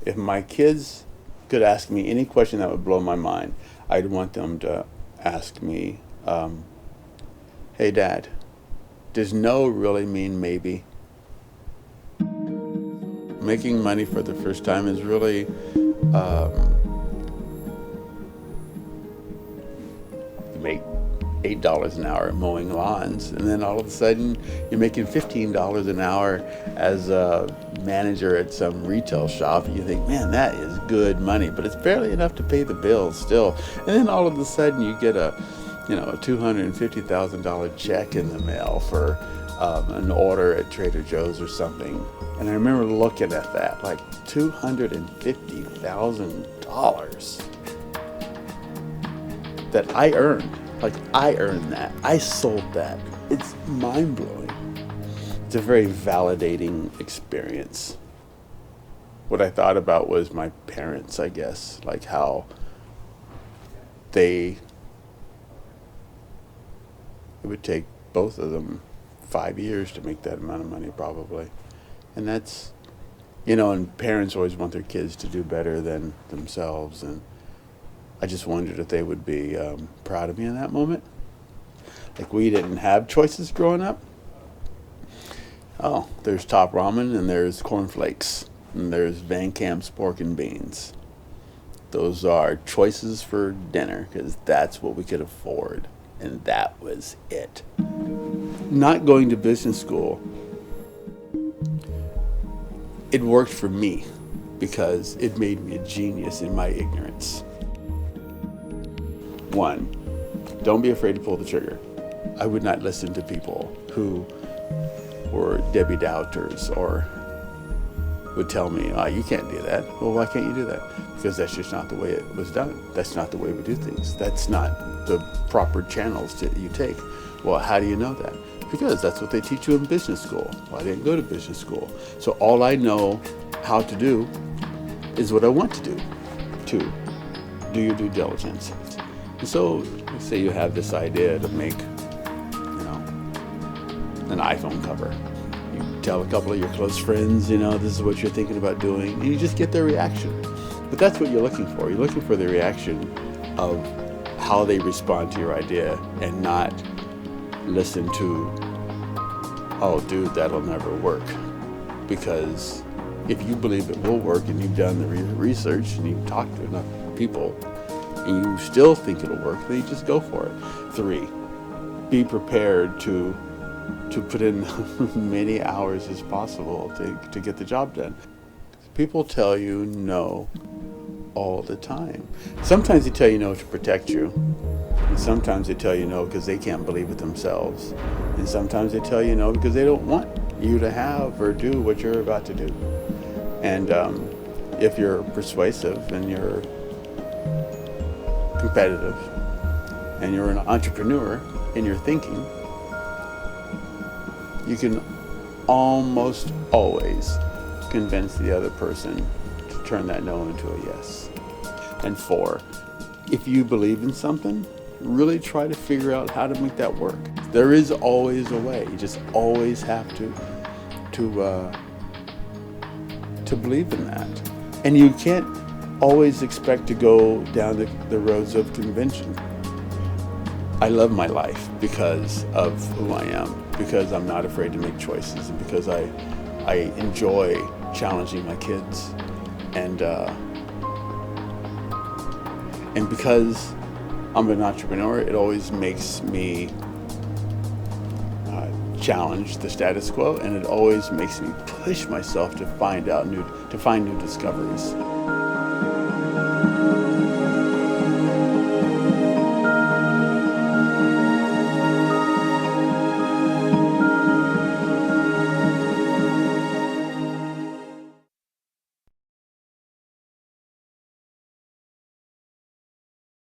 If my kids could ask me any question that would blow my mind, I'd want them to ask me, hey, Dad, does no really mean maybe? Making money for the first time is really you make $8 an hour mowing lawns, and then all of a sudden you're making $15 an hour as a manager at some retail shop, and you think, man, that is good money, but it's barely enough to pay the bills still. And then all of a sudden you get a $250,000 check in the mail for an order at Trader Joe's or something. And I remember looking at that, like $250,000 that I earned. Like, I earned that. I sold that. It's mind-blowing. It's a very validating experience. What I thought about was my parents, I guess, like how it would take both of them 5 years to make that amount of money, probably. And that's, and parents always want their kids to do better than themselves. And I just wondered if they would be proud of me in that moment. Like, we didn't have choices growing up. Oh, there's Top Ramen, and there's cornflakes, and there's Van Camp's pork and beans. Those are choices for dinner, because that's what we could afford. And that was it. Not going to business school, it worked for me because it made me a genius in my ignorance. 1, don't be afraid to pull the trigger. I would not listen to people who were Debbie Doubters or would tell me, oh, you can't do that. Well, why can't you do that? Because that's just not the way it was done. That's not the way we do things. That's not the proper channels that you take. Well, how do you know that? Because that's what they teach you in business school. Well, I didn't go to business school. So all I know how to do is what I want to do your due diligence. And so, let's say you have this idea to make, an iPhone cover. You tell a couple of your close friends, this is what you're thinking about doing, and you just get their reaction. But that's what you're looking for. You're looking for the reaction of how they respond to your idea, and not listen to, oh, dude, that'll never work. Because if you believe it will work, and you've done the research, and you've talked to enough people, and you still think it'll work, then you just go for it. 3, be prepared to put in many hours as possible to get the job done. People tell you no all the time. Sometimes they tell you no to protect you, and sometimes they tell you no because they can't believe it themselves, and sometimes they tell you no because they don't want you to have or do what you're about to do. And if you're persuasive and you're competitive and you're an entrepreneur in your thinking, you can almost always convince the other person to turn that no into a yes. And 4, if you believe in something, really try to figure out how to make that work. There is always a way. You just always have to believe in that. And you can't always expect to go down the roads of convention. I love my life because of who I am, because I'm not afraid to make choices, and because I enjoy challenging my kids, and because I'm an entrepreneur, it always makes me challenge the status quo, and it always makes me push myself to find new discoveries.